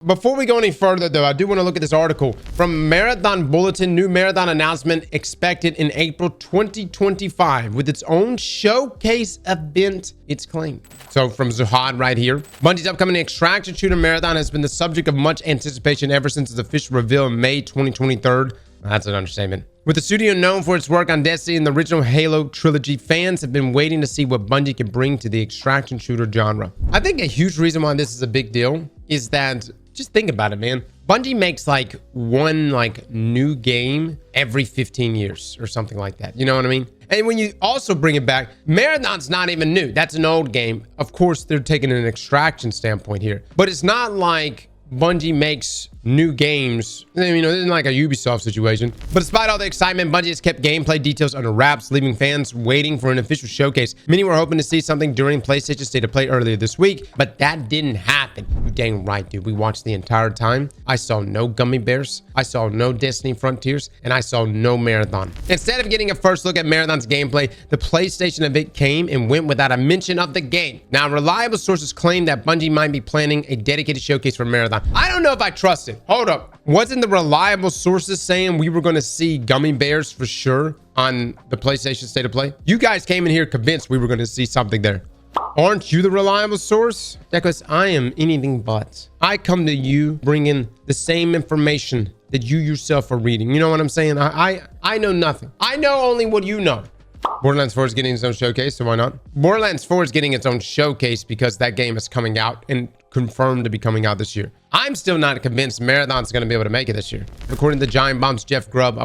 Before we go any further, though, I do want to look at this article from Marathon Bulletin. New Marathon announcement expected in April 2025 with its own showcase event, it's claimed. So from Zuhaad right here, Bungie's upcoming extraction shooter Marathon has been the subject of much anticipation ever since its official reveal in May 2023. That's an understatement. With the studio known for its work on Destiny and the original Halo trilogy, fans have been waiting to see what Bungie can bring to the extraction shooter genre. I think a huge reason why this is a big deal is that, just think about it, man. Bungie makes like one new game every 15 years or something like that. You know what I mean? And when you also bring it back, Marathon's not even new. That's an old game. Of course, they're taking an extraction standpoint here, but it's not like Bungie makes new games. You know, this isn't like a Ubisoft situation. But despite all the excitement, Bungie has kept gameplay details under wraps, leaving fans waiting for an official showcase. Many were hoping to see something during PlayStation State of Play earlier this week, but that didn't happen. You dang right, dude. We watched the entire time. I saw no gummy bears. I saw no Destiny Frontiers, and I saw no Marathon. Instead of getting a first look at Marathon's gameplay, the PlayStation event came and went without a mention of the game. Now, reliable sources claim that Bungie might be planning a dedicated showcase for Marathon. I don't know if I trust it. Hold up. Wasn't the reliable sources saying we were going to see gummy bears for sure on the PlayStation State of Play? You guys came in here convinced we were going to see something there. Aren't you the reliable source? Because I am anything but. I come to you bringing the same information that you yourself are reading. You know what I'm saying? I know nothing. I know only what you know. Borderlands 4 is getting its own showcase, so why not? Borderlands 4 is getting its own showcase because that game is coming out and confirmed to be coming out this year. I'm still not convinced Marathon's going to be able to make it this year. According to Giant Bomb's Jeff Grubb,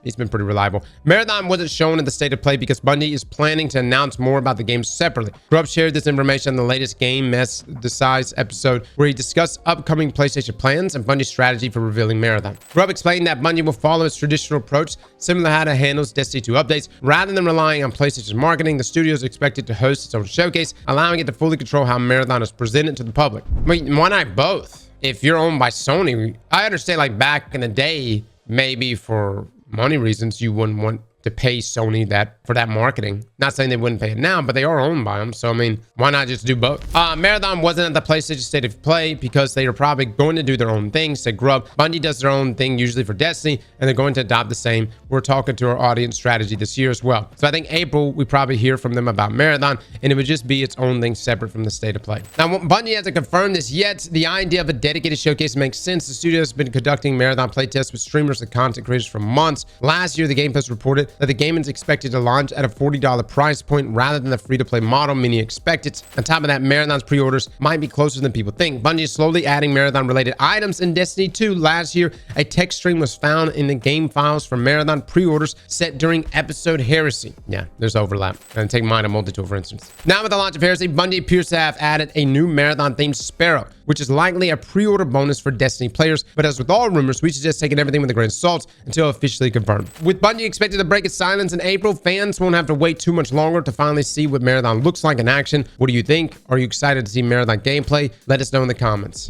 he's been pretty reliable. Marathon wasn't shown in the State of Play because Bungie is planning to announce more about the game separately. Grubb shared this information in the latest Game Mess Decides episode, where he discussed upcoming PlayStation plans and Bungie's strategy for revealing Marathon. Grubb explained that Bungie will follow its traditional approach, similar to how it handles Destiny 2 updates. Rather than relying on PlayStation's marketing, the studio is expected to host its own showcase, allowing it to fully control how Marathon is presented to the public. I mean, why not both? If you're owned by Sony, I understand like back in the day, maybe for money reasons, you wouldn't want to pay Sony for that marketing. Not saying they wouldn't pay it now, but they are owned by them. So, I mean, why not just do both? Marathon wasn't at the PlayStation State of Play because they are probably going to do their own thing, said Grubb. Bungie does their own thing usually for Destiny, and they're going to adopt the same. We're talking to our audience strategy this year as well. So I think April, we probably hear from them about Marathon, and it would just be its own thing separate from the State of Play. Now, Bungie hasn't confirmed this yet. The idea of a dedicated showcase makes sense. The studio has been conducting Marathon playtests with streamers and content creators for months. Last year, the Game Pass reported that the game is expected to launch at a $40 price point rather than the free-to-play model many expected. On top of that, Marathon's pre-orders might be closer than people think. Bungie is slowly adding Marathon-related items in Destiny 2. Last year, a text stream was found in the game files for Marathon pre-orders set during episode Heresy. Yeah, there's overlap. And take Mind of Multitool, for instance. Now with the launch of Heresy, Bungie appears to have added a new Marathon-themed Sparrow, which is likely a pre-order bonus for Destiny players. But as with all rumors, we suggest taking everything with a grain of salt until officially confirmed. With Bungie expected to break its silence in April, fans won't have to wait too much longer to finally see what Marathon looks like in action. What do you think? Are you excited to see Marathon gameplay? Let us know in the comments.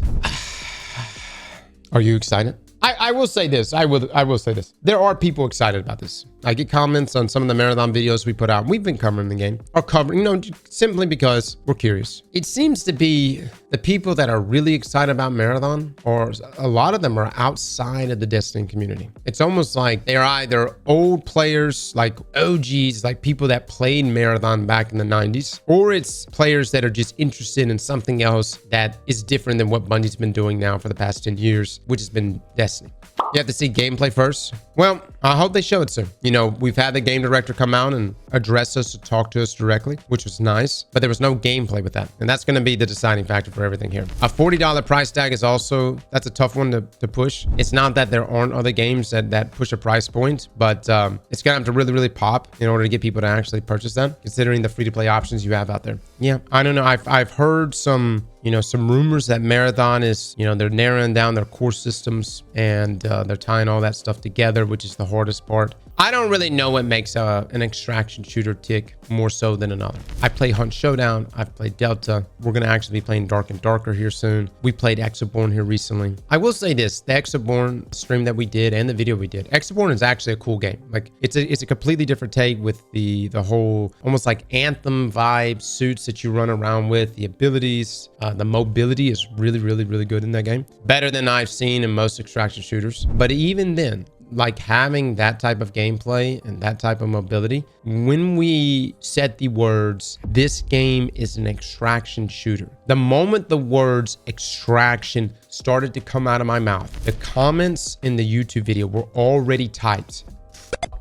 Are you excited? I will say this. I will say this. There are people excited about this. I get comments on some of the Marathon videos we put out. We've been covering the game, or covering, you know, simply because we're curious. It seems to be the people that are really excited about Marathon, or a lot of them are outside of the Destiny community. It's almost like they're either old players, like OGs, like people that played Marathon back in the 90s, or it's players that are just interested in something else that is different than what Bungie's been doing now for the past 10 years, which has been Destiny. You have to see gameplay first. Well, I hope they show it soon. You know, we've had the game director come out and address us, to talk to us directly, which was nice, but there was no gameplay with that. And that's going to be the deciding factor for everything here. A $40 price tag is also, that's a tough one to push. It's not that there aren't other games that push a price point, but it's going to have to really, really pop in order to get people to actually purchase them, considering the free-to-play options you have out there. Yeah, I don't know. I've heard some rumors that Marathon is, they're narrowing down their core systems and they're tying all that stuff together, which is the hardest part. I don't really know what makes an extraction shooter tick more so than another. I play Hunt Showdown. I've played Delta. We're going to actually be playing Dark and Darker here soon. We played Exoborn here recently. I will say this, the Exoborn stream that we did and the video we did, Exoborn is actually a cool game. Like it's a completely different take with the whole almost like Anthem vibe suits that you run around with, the abilities, the mobility is really, really, really good in that game. Better than I've seen in most extraction shooters. But even then, like having that type of gameplay and that type of mobility, when we said the words, this game is an extraction shooter, the moment the words extraction started to come out of my mouth, the comments in the YouTube video were already typed,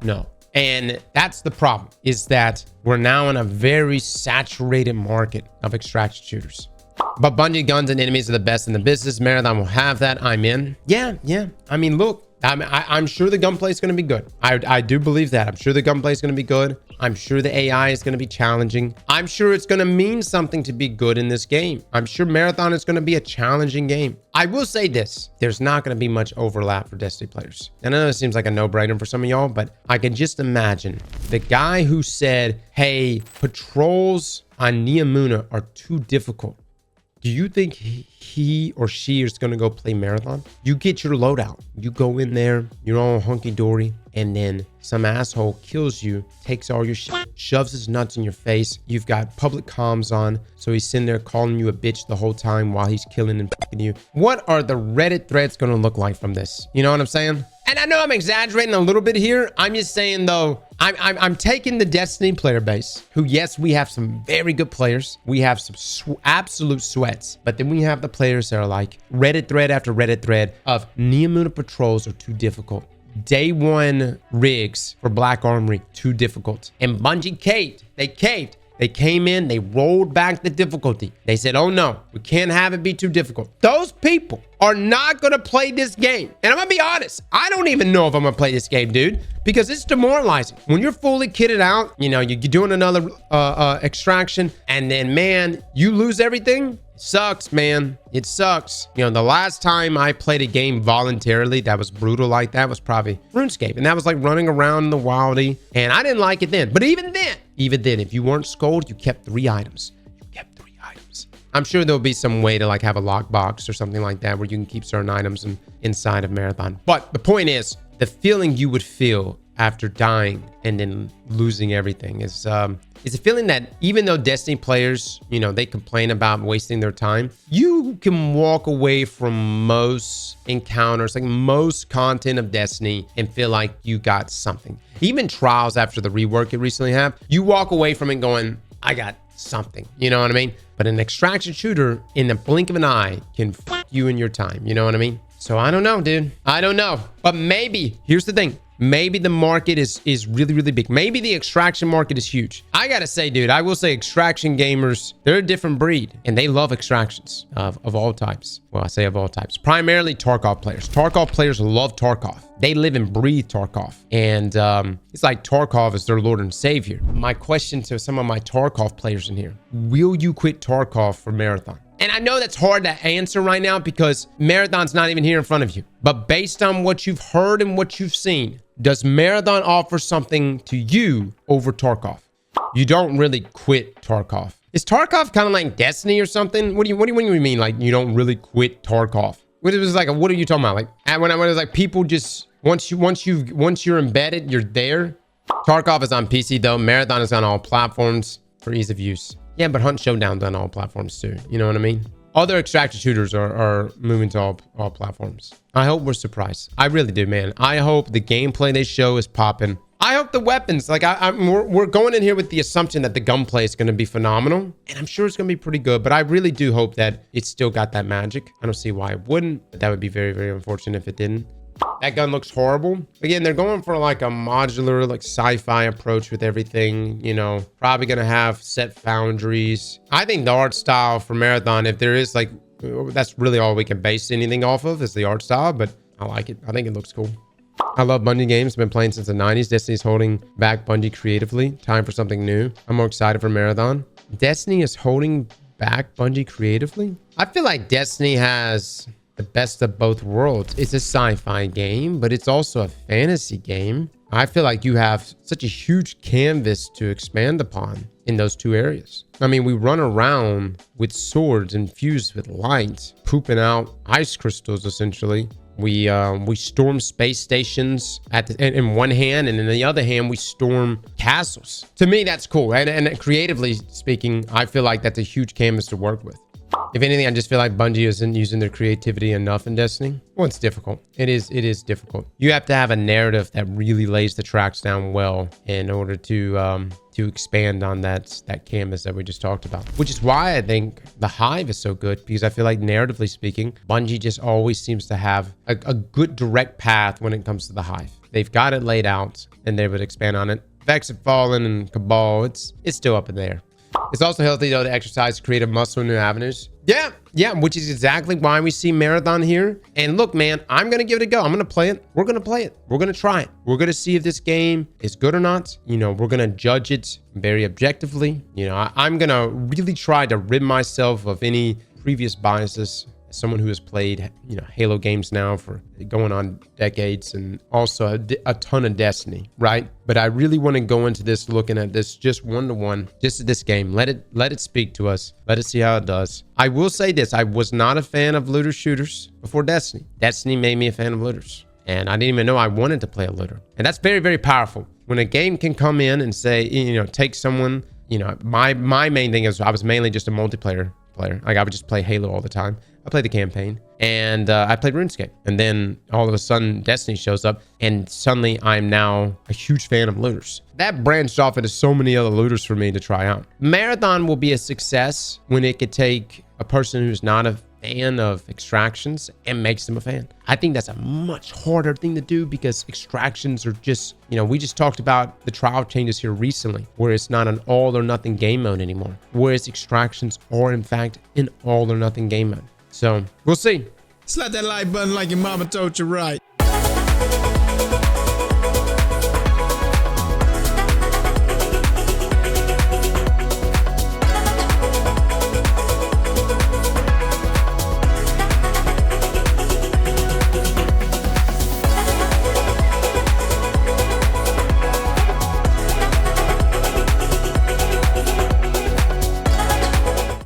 no. And that's the problem, is that we're now in a very saturated market of extraction shooters. But Bungie guns and enemies are the best in the business. Marathon will have that. I'm in. Yeah. I mean, look, I'm sure the gunplay is going to be good. I do believe that. I'm sure the gunplay is going to be good. I'm sure the AI is going to be challenging. I'm sure it's going to mean something to be good in this game. I'm sure Marathon is going to be a challenging game. I will say this. There's not going to be much overlap for Destiny players. And I know it seems like a no-brainer for some of y'all, but I can just imagine the guy who said, hey, patrols on Neomuna are too difficult. Do you think he or she is going to go play Marathon? You get your loadout. You go in there, you're all hunky-dory, and then some asshole kills you, takes all your shit, shoves his nuts in your face. You've got public comms on, so he's sitting there calling you a bitch the whole time while he's killing and fucking you. What are the Reddit threads going to look like from this? You know what I'm saying? And I know I'm exaggerating a little bit here. I'm just saying, though, I'm taking the Destiny player base, who, yes, we have some very good players. We have some absolute sweats. But then we have the players that are like Reddit thread after Reddit thread of Neomuna patrols are too difficult. Day one rigs for Black Armory, too difficult. And Bungie caved. They caved. They came in, they rolled back the difficulty. They said, oh no, we can't have it be too difficult. Those people are not going to play this game. And I'm going to be honest, I don't even know if I'm going to play this game, dude, because it's demoralizing. When you're fully kitted out, you know, you're doing another extraction, and then, man, you lose everything. Sucks, man. It sucks. You know, the last time I played a game voluntarily that was brutal like that was probably RuneScape. And that was like running around in the wildy. And I didn't like it then. But even then, if you weren't scolded, you kept 3 items. You kept 3 items. I'm sure there'll be some way to like have a lockbox or something like that where you can keep certain items inside of Marathon. But the point is, the feeling you would feel after dying and then losing everything is a feeling that even though Destiny players, you know, they complain about wasting their time, you can walk away from most encounters, like most content of Destiny, and feel like you got something. Even trials after the rework it recently have, you walk away from it going, I got something, you know what I mean? But an extraction shooter in the blink of an eye can fuck you in your time, you know what I mean? So I don't know, dude. I don't know. But maybe, here's the thing. Maybe the market is really, really big. Maybe the extraction market is huge. I gotta say, dude, I will say extraction gamers, they're a different breed, and they love extractions of all types. Well, I say of all types. Primarily Tarkov players. Tarkov players love Tarkov. They live and breathe Tarkov. And it's like Tarkov is their Lord and Savior. My question to some of my Tarkov players in here, will you quit Tarkov for Marathon? And I know that's hard to answer right now because Marathon's not even here in front of you. But based on what you've heard and what you've seen, does Marathon offer something to you over Tarkov? You don't really quit Tarkov. Is Tarkov kind of like Destiny or something? What do you mean like you don't really quit Tarkov? What is like? What are you talking about? Like when it's like people just once you're embedded, you're there. Tarkov is on PC though. Marathon is on all platforms for ease of use. Yeah, but Hunt Showdown's on all platforms too. You know what I mean? Other extraction shooters are moving to all platforms. I hope we're surprised. I really do, man. I hope the gameplay they show is popping. I hope the weapons, like we're going in here with the assumption that the gunplay is going to be phenomenal, and I'm sure it's going to be pretty good, but I really do hope that it's still got that magic. I don't see why it wouldn't, but that would be very, very unfortunate if it didn't. That gun looks horrible. Again, they're going for like a modular, like sci-fi approach with everything, you know, probably going to have set foundries. I think the art style for Marathon, if there is like, that's really all we can base anything off of is the art style, but I like it. I think it looks cool. I love Bungie games. Been playing since the 90s. Destiny's holding back Bungie creatively. Time for something new. I'm more excited for Marathon. Destiny is holding back Bungie creatively. I feel like Destiny has the best of both worlds. It's a sci-fi game, but it's also a fantasy game. I feel like you have such a huge canvas to expand upon in those two areas. I mean, we run around with swords infused with light, pooping out ice crystals, essentially. We storm space stations in one hand, and in the other hand, we storm castles. To me, that's cool. And creatively speaking, I feel like that's a huge canvas to work with. If anything, I just feel like Bungie isn't using their creativity enough in Destiny. Well, it's difficult. It is difficult. You have to have a narrative that really lays the tracks down well in order to expand on that canvas that we just talked about. Which is why I think the Hive is so good, because I feel like narratively speaking, Bungie just always seems to have a good direct path when it comes to the Hive. They've got it laid out, and they would expand on it. Vex have fallen, and Cabal, it's still up in the air. It's also healthy, though, to exercise creative muscle in new avenues. Yeah, which is exactly why we see Marathon here. And look, man, I'm going to give it a go. I'm going to play it. We're going to play it. We're going to try it. We're going to see if this game is good or not. You know, we're going to judge it very objectively. You know, I'm going to really try to rid myself of any previous biases. Someone who has played, you know, Halo games now for going on decades, and also a ton of Destiny, right? But I really want to go into this looking at this just one-to-one, just at this game. Let it speak to us. Let us see how it does. I will say this: I was not a fan of looter shooters before Destiny. Destiny made me a fan of looters, and I didn't even know I wanted to play a looter. And that's very, very powerful. When a game can come in and say, you know, take someone, you know, my main thing is I was mainly just a multiplayer player. Like, I would just play Halo all the time. I played the campaign, and I played RuneScape. And then all of a sudden, Destiny shows up, and suddenly I'm now a huge fan of looters. That branched off into so many other looters for me to try out. Marathon will be a success when it could take a person who's not a fan of extractions and makes them a fan. I think that's a much harder thing to do, because extractions are just, you know, we just talked about the trial changes here recently, where it's not an all or nothing game mode anymore, whereas extractions are in fact an all or nothing game mode. So we'll see. Slap that like button like your mama told you right.